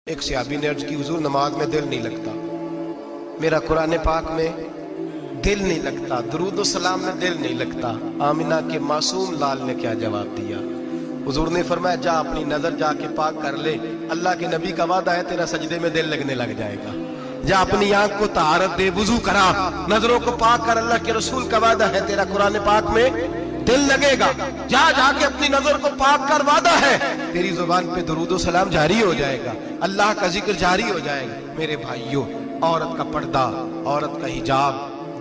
ایک صحابی نے عرض کی حضور نماز میں دل نہیں لگتا، میرا قرآن پاک میں دل نہیں لگتا، درود و سلام میں دل نہیں لگتا۔ آمینہ کے معصوم لال نے کیا جواب دیا؟ حضور نے فرمایا جا اپنی نظر جا کے پاک کر لے، اللہ کے نبی کا وعدہ ہے تیرا سجدے میں دل لگنے لگ جائے گا۔ جا اپنی آنکھ کو طہارت دے، وضو کرا، نظروں کو پاک کر، اللہ کے رسول کا وعدہ ہے تیرا قرآن پاک میں دل لگے گا۔ جا جا کے اپنی نظر کو پاک کر، وعدہ ہے تیری زبان پہ درود و سلام جاری ہو جائے گا، اللہ کا ذکر جاری ہو جائے گا۔ میرے بھائیوں، عورت کا پردہ، عورت کا حجاب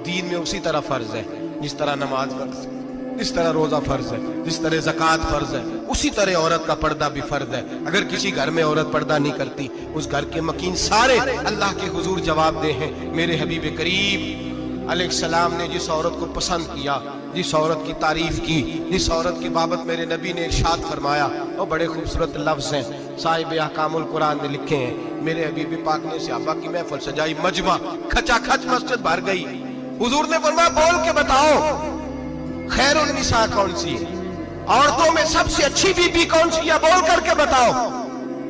دین میں اسی طرح فرض ہے جس طرح نماز فرض ہے، جس طرح روزہ فرض ہے، جس طرح زکوٰۃ فرض ہے، اسی طرح عورت کا پردہ بھی فرض ہے۔ اگر کسی گھر میں عورت پردہ نہیں کرتی، اس گھر کے مکین سارے اللہ کے حضور جواب دے ہیں۔ میرے حبیب کریم علیہ السلام نے جس عورت کو پسند کیا، جس عورت کی تعریف کی، جس عورت کی بابت میرے نبی نے ارشاد فرمایا، وہ بڑے خوبصورت لفظ ہیں، صاحب احکام القرآن نے لکھے ہیں۔ میرے حبیب پاک نے صحابہ کی محفل سجائی، مجمع کھچا کھچ مسجد بھر گئی۔ حضور نے فرمایا بول کے بتاؤ خیر النساء کون سی ہے، عورتوں میں سب سے اچھی بی بی کون سی ہے، بول کر کے بتاؤ۔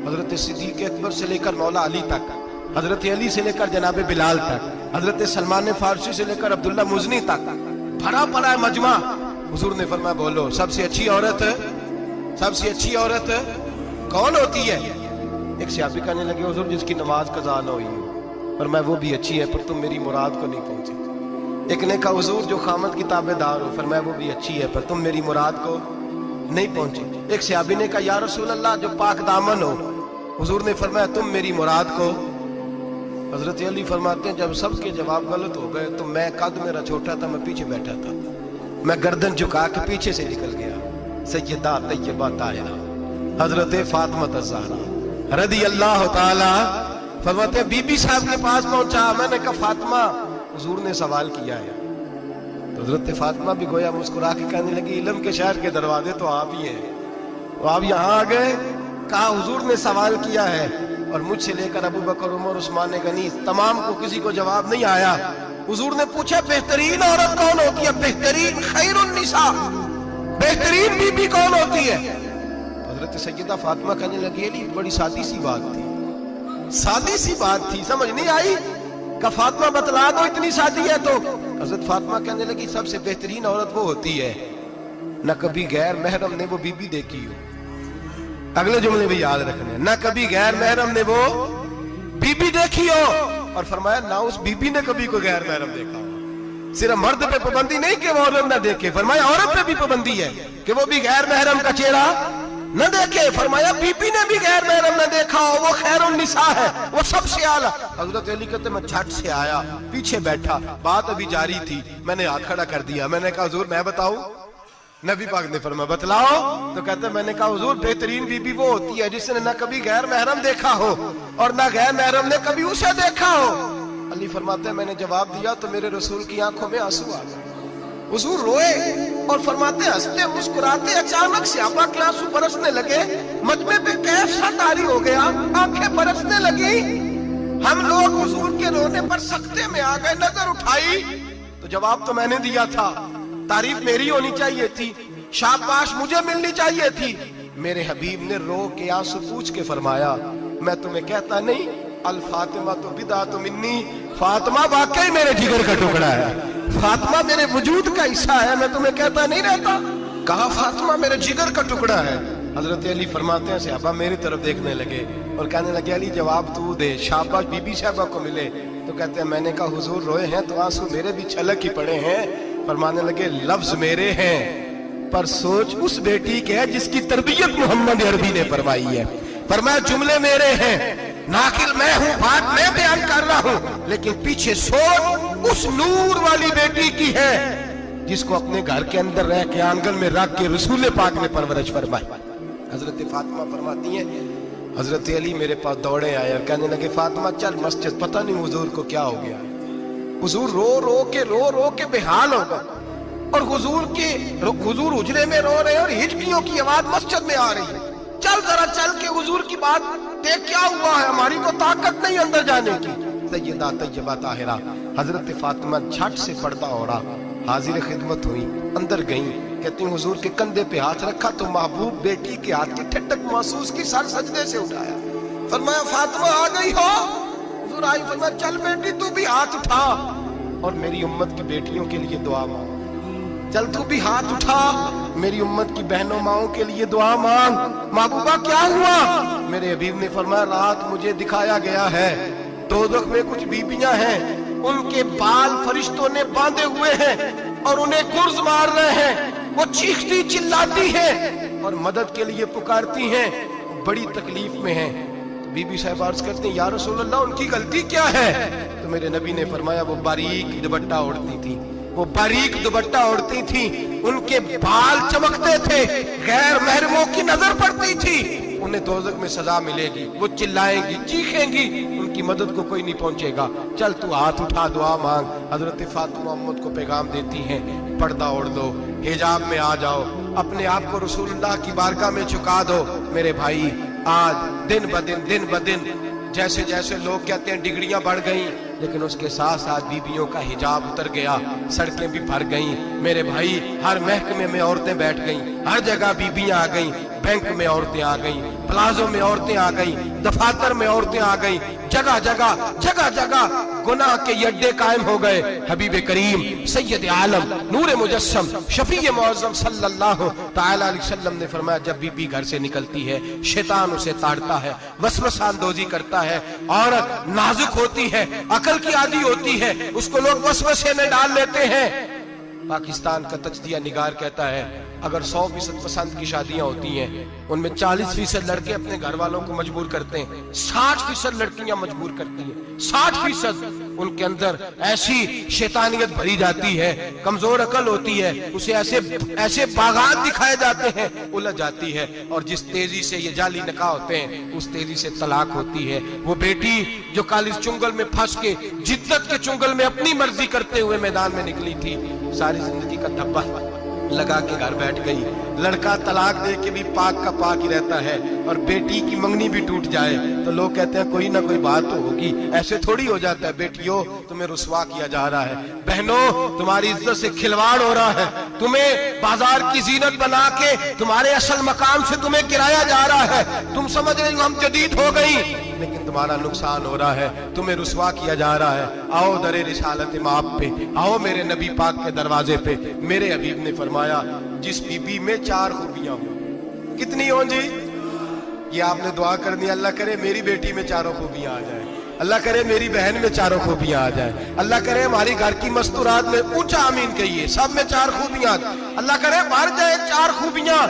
حضرت صدیق اکبر سے لے کر مولا علی تک، حضرت علی سے لے کر جناب بلال تک، حضرت سلمان فارسی سے لے کر عبداللہ مزنی تک بھرا پڑا ہے مجمع۔ حضور نے فرمایا بولو سب سے اچھی عورت، سب سے اچھی عورت کون ہوتی ہے؟ ایک صحابی کہنے لگے حضور جس کی نماز قضا نہ ہوئی ہو، فرمایا وہ بھی اچھی ہے پر تم میری مراد کو نہیں پہنچے۔ ایک نے کہا حضور جو خامد کی تابع دار ہو، فرمایا وہ بھی اچھی ہے پر تم میری مراد کو نہیں پہنچے۔ ایک صحابی نے کہا یا رسول اللہ جو پاک دامن ہو، حضور نے فرمایا تم میری مراد کو۔ حضرت علی فرماتے ہیں جب سب کے جواب غلط ہو گئے تو میں قد میرا چھوٹا تھا، میں پیچھے بیٹھا تھا، میں گردن جھکا کے پیچھے سے نکل گیا۔ سیدہ طیبہ طاہرہ حضرت فاطمہ الزہرا رضی اللہ تعالی فرماتے ہیں بی بی صاحب کے پاس پہنچا، میں نے کہا فاطمہ حضور نے سوال کیا ہے۔ تو حضرت فاطمہ بھی گویا مسکرا کے کہنے لگی علم کے شہر کے دروازے تو آپ ہی ہیں، تو آپ یہاں آ گئے۔ کہا حضور نے سوال کیا ہے اور مجھ سے لے کر ابو بکر عمر عثمان غنی تمام کو کسی کو جواب نہیں آیا۔ حضور نے پوچھا بہترین عورت کون ہوتی ہے، بہترین خیر النساء بہترین بی بی کون ہوتی ہے؟ حضرت سیدہ فاطمہ کہنے لگی علی بڑی سادی سی بات تھی، سادی سی بات تھی، سمجھ نہیں آئی؟ کہ فاطمہ بتلا دو اتنی سادی ہے تو۔ حضرت فاطمہ کہنے لگی سب سے بہترین عورت وہ ہوتی ہے نہ کبھی غیر محرم نے وہ بی بی دیکھی ہو۔ اگلے جملے بھی یاد رکھنے، نہ کبھی غیر محرم نے وہ بی بی دیکھی ہو، اور فرمایا نہ اس بی بی نے کبھی کوئی غیر محرم دیکھا ہو۔ صرف مرد پہ پابندی نہیں کہ وہ عورت نہ دیکھے، فرمایا عورت پہ بھی پابندی ہے کہ وہ بھی غیر محرم کا چہرہ نہ دیکھے۔ فرمایا بی بی نے بھی غیر محرم نہ دیکھا ہو، وہ خیر النساء ہے، وہ سب سے اعلیٰ۔ حضرت علی کہتے میں جھٹ سے آیا، پیچھے بیٹھا، بات ابھی جاری تھی، میں نے ہاتھ کھڑا کر دیا، میں نے کہا حضور میں بتاؤں؟ نبی پاک نے فرمایا بتلاؤ۔ تو کہتے میں نے کہا حضور بہترین بی بی وہ ہوتی ہے جس نے نہ کبھی غیر محرم دیکھا ہو اور نہ غیر محرم نے کبھی اسے دیکھا ہو۔ علی فرماتے ہیں میں نے جواب دیا تو میرے رسول کی آنکھوں میں آنسو آ گئے، حضور روئے اور فرماتے ہیں ہنستے مسکراتے اچانک صحابہ کے آنسو برسنے لگے، مجمع پہ کیف سا طاری ہو گیا، آنکھیں برسنے لگی۔ ہم لوگ حضور کے رونے پر سکتے میں آ گئے، نظر اٹھائی تو جواب تو میں نے دیا تھا، تعریف میری ہونی چاہیے تھی، شاباش مجھے ملنی چاہیے تھی۔ میرے حبیب نے رو کے آنسو پوچھ کے فرمایا میں تمہیں کہتا نہیں الفاطمہ تو بدعۃ منی، فاطمہ واقعی میرے جگر کا ٹکڑا ہے، فاطمہ میرے وجود کا حصہ ہے، میں تمہیں کہتا نہیں رہتا؟ کہا فاطمہ میرے جگر کا ٹکڑا ہے۔ حضرت علی فرماتے ہیں صحابہ میری طرف دیکھنے لگے اور کہنے لگے علی جواب تو دے، شاباش بی بی صاحبہ کو ملے۔ تو کہتے ہیں میں نے کہا حضور روئے ہیں تو آنسو میرے بھی چھلک ہی پڑے ہیں۔ فرمانے لگے لفظ میرے ہیں پر سوچ اس بیٹی کے ہے جس کی تربیت محمد عربی نے فرمائی ہے۔ فرمایا جملے میرے ہیں، ناقل میں ہوں، بات میں بیان کر رہا ہوں، لیکن پیچھے سوچ اس نور والی بیٹی کی ہے جس کو اپنے گھر کے اندر رہ کے آنگن میں رکھ کے رسول پاک نے پرورش فرمائی۔ حضرت فاطمہ فرماتی ہیں حضرت علی میرے پاس دوڑے آئے اور کہنے لگے فاطمہ چل مسجد، پتہ نہیں حضور کو کیا ہو گیا۔ حضور رو رو کے بحال ہو گئے اور حضور حجرے میں رو رہے ہیں اور ہچکیوں کی آواز مسجد میں آ رہی ہے۔ چل ذرا چل کے حضور کی بات دیکھ کیا ہوا ہے، ہماری تو طاقت نہیں اندر جانے کی۔ سیدہ طیبہ طاہرہ حضرت فاطمہ جھٹ سے پردہ اوڑھا، حاضر خدمت ہوئی، اندر گئیں، کہتی ہیں حضور کے کندھے پہ ہاتھ رکھا تو محبوب بیٹی کے ہاتھ کی ٹھٹک محسوس کی، سر سجدے سے اٹھایا، फरमाया फातिमा आ गई हो? हुजूर आई, फरमाया चल बेटी तू भी हाथ उठा और मेरी उम्मत की बेटियों के लिए दुआ मांग। चल तू भी हाथ उठा, मेरी उम्मत की बहनों माओं के लिए दुआ मांग। महबूबा क्या हुआ? मेरे हबीब ने फरमाया रात मुझे दिखाया गया है दोज़ख में कुछ बीबियां हैं, उनके बाल फरिश्तों ने बांधे हुए हैं और उन्हें गुर्ज मार रहे हैं। वो चीखती चिल्लाती हैं और मदद के लिए पुकारती हैं, बड़ी तकलीफ में हैं। तो बीबी साहब अर्ज करती हैं या रसूल अल्लाह उनकी गलती क्या है? तो मेरे नबी ने फरमाया वो बारीक दुपट्टा ओढ़ती थी, वो बारीक दुपट्टा ओढ़ती थी, उनके बाल चमकते थे, गैर महरमों की नजर पड़ती थी, उन्हें दोज़ख में सजा मिलेगी, वो चिल्लाएंगी चीखेंगी, उनकी मदद को कोई नहीं पहुंचेगा। चल तू हाथ उठा दुआ मांग। हजरत फातिमा उम्मत को पैगाम देती हैं पर्दा ओढ़ दो, हिजाब में आ जाओ, अपने आप को रसूलुल्लाह की बारगाह में झुका दो। मेरे भाई आज दिन ब दिन जैसे जैसे लोग कहते हैं डिग्रियां बढ़ गई, लेकिन उसके साथ साथ बीबियों का हिजाब उतर गया, सड़कें भी भर गईं। मेरे भाई हर महकमे में औरतें बैठ गईं, हर जगह बीबियां आ गईं, बैंक में औरतें आ गईं, प्लाजो में औरतें आ गईं, दफातर में औरतें आ गईं, जगह जगह गुनाह के अड्डे कायम हो गए। हबीब करीम सैयद आलम नूर मुजस्सम शफी मुअज़्ज़म सल्लल्लाहु तआला अलैहि वसल्लम ने फरमाया जब बीबी घर से निकलती है शैतान उसे ताड़ता है, वसवसा अंदोज़ी करता है। औरत नाजुक होती है, अकल की आदी होती है, उसको लोग वसवसे में डाल लेते हैं। पाकिस्तान का तज्जिया निगार कहता है अगर 100% पसंद की शादियां होती हैं उनमें 40% लड़के अपने घर वालों को मजबूर करते हैं, 60% लड़कियां मजबूर करती हैं। 60% उनके अंदर ऐसी शैतानियत भरी जाती है, कमजोर अकल होती है, उसे ऐसे बागात दिखाए जाते हैं, उलझ जाती है। और जिस तेजी से ये जाली निकाह होते हैं उस तेजी से तलाक होती है। वो बेटी जो कल इस चुंगल में फंस के जिद्दत के चुंगल में अपनी मर्जी करते हुए मैदान में निकली थी, सारी जिंदगी का धब्बा लगा के घर बैठ गई। लड़का तलाक दे के भी पाक का पाक ही रहता है और बेटी की मंगनी भी टूट जाए तो लोग कहते हैं कोई ना कोई बात तो होगी। ऐसे थोड़ी हो जाता है। बेटियों तुम्हें रुसवा किया जा रहा है, बहनों तुम्हारी इज्जत से खिलवाड़ हो रहा है, तुम्हें बाजार की जीनत बना के तुम्हारे असल मकाम से तुम्हें गिराया जा रहा है। तुम समझ रहे हो हम जदीद हो गई, लेकिन तुम्हारा नुकसान हो रहा है, तुम्हें रुसवा किया जा रहा है। आओ दरे रिसालत माप पे, आओ मेरे नबी पाक के दरवाजे पे। मेरे हबीब ने फरमाया जिस बीबी में 4 खूबियां हो, कितनी हो जी? ये आपने दुआ करनी, अल्लाह करे मेरी बेटी में 4 खूबियां आ जाए, अल्लाह करे मेरी बहन में 4 खूबियां आ जाए, अल्लाह करे हमारी घर की मस्तूरात में ऊंचा आमीन कहिए सब में 4 खूबियां, अल्लाह करे भर जाए 4 खूबियां।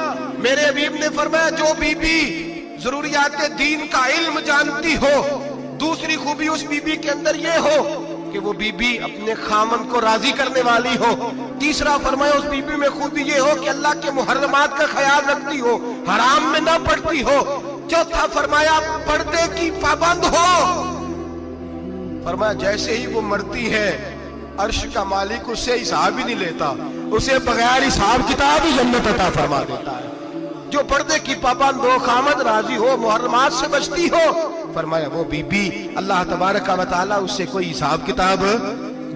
मेरे हबीब ने फरमाया जो बीबी जरूरियात दीन का इल्म जानती हो, दूसरी खूबी उस बीबी के अंदर ये हो कि वो बीबी अपने खामन को राजी करने वाली हो, तीसरा फरमाया उस बीबी में खूबी ये हो कि अल्लाह के मुहर्रमात का ख्याल रखती हो, हराम में ना पड़ती हो, चौथा फरमाया पर्दे की पाबंद हो। फरमाया जैसे ही वो मरती है अर्श का मालिक उससे हिसाब ही नहीं लेता, उसे बगैर हिसाब किताब ही जन्नत अता फरमा देता है। जो पर्दे की पाबंद हो, खामद राजी हो, मुहर्रमात से बचती हो, फरमाया वो बीबी अल्लाह तबारक व तआला उससे कोई हिसाब किताब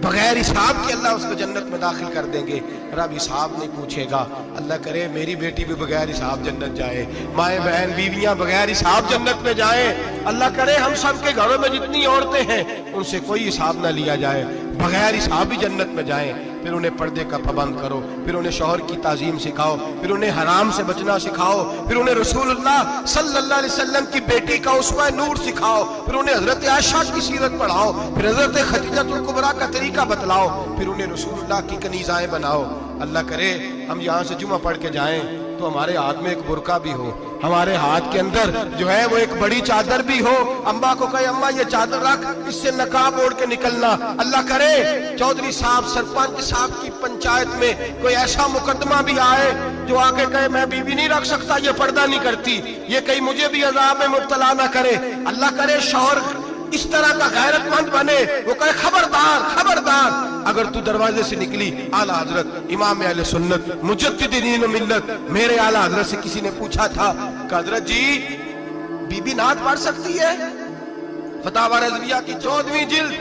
बगैर हिसाब के अल्लाह उसको जन्नत में दाखिल कर देंगे। रब हिसाब नहीं पूछेगा। अल्लाह करे मेरी बेटी भी बगैर हिसाब जन्नत जाए, माए बहन बीवियां बगैर हिसाब जन्नत में जाए। अल्लाह करे हम सब के घरों में जितनी औरतें हैं उनसे कोई हिसाब ना लिया जाए, बगैर हिसाब भी जन्नत में जाए। फिर उन्हें पर्दे का पाबंद करो, फिर उन्हें शौहर की ताजीम सिखाओ, फिर उन्हें हराम से बचना सिखाओ, फिर उन्हें रसूलुल्लाह सल्लल्लाहु अलैहि वसल्लम की बेटी का उस्वा नूर सिखाओ, फिर उन्हें हजरत आयशा की सीरत पढ़ाओ, फिर हजरत खदीजतुल कुबरा का तरीका बतलाओ, फिर उन्हें रसूलुल्लाह की कनीज़ाएं बनाओ। अल्लाह करे हम यहाँ से जुमा पढ़ के जाएं तो हमारे हाथ में एक बुरका भी हो, हमारे हाथ के अंदर जो है वो एक बड़ी चादर भी हो। अम्मा को कहे अम्मा ये चादर रख, इससे नकाब ओढ़ के निकलना। अल्लाह करे चौधरी साहब सरपंच साहब की पंचायत में कोई ऐसा मुकदमा भी आए जो आके कहे मैं बीवी नहीं रख सकता, ये पर्दा नहीं करती, ये कहीं मुझे भी अजाब में मुब्तला ना करे। अल्लाह करे शौहर इस तरह का गैरतमंद बने, वो कहे खबरदार खबरदार, अगर तू दरवाजे से निकली आला हजरत इमाम अहले सुन्नत मुजद्दिद दीन मिल्लत मेरे आला हजरत से किसी ने पूछा था कि हजरत जी बीबी नात पढ़ सकती है? फतावा रज़विया की 14वीं जिल्द,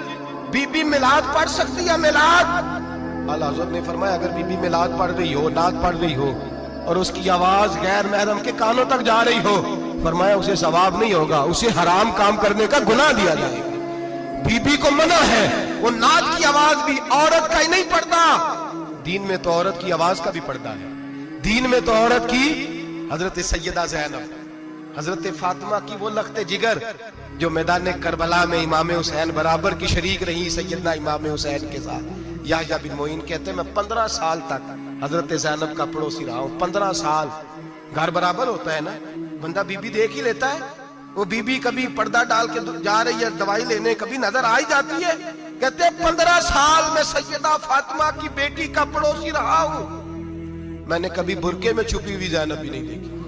बीबी मिलाद पढ़ सकती है? मिलाद आला हजरत ने फरमाया अगर बीबी मिलाद पढ़ रही हो, नात पढ़ रही हो और उसकी आवाज गैर महरम के कानों तक जा रही हो, फरमाया उसे सवाब नहीं होगा, उसे हराम काम करने का गुनाह दिया जाएगा। बीबी को मना है, वो नाच की आवाज भी औरत का ही नहीं पड़ता, दीन में तो औरत की आवाज का भी पर्दा है। दीन में तो औरत की हजरत सैयदा ज़ैनब, हजरत फातिमा की वो लख्ते जिगर जो मैदान करबला में इमाम हुसैन बराबर की शरीक रही सैयदना इमाम हुसैन के साथ। याह्या बिन मोइन कहते हैं मैं 15 साल तक हजरत ज़ैनब का पड़ोसी रहा हूं। 15 साल, घर बराबर होता है ना, बंदा बीबी देख ही लेता है। वो बीबी कभी पर्दा डाल के जा रही है दवाई लेने, कभी नजर आ ही जाती है। कहते हैं 15 साल में सैयदा फातिमा की बेटी का पड़ोसी रहा हूं, मैंने कभी बुरके में छुपी हुई ज़ैनब भी नहीं देखी।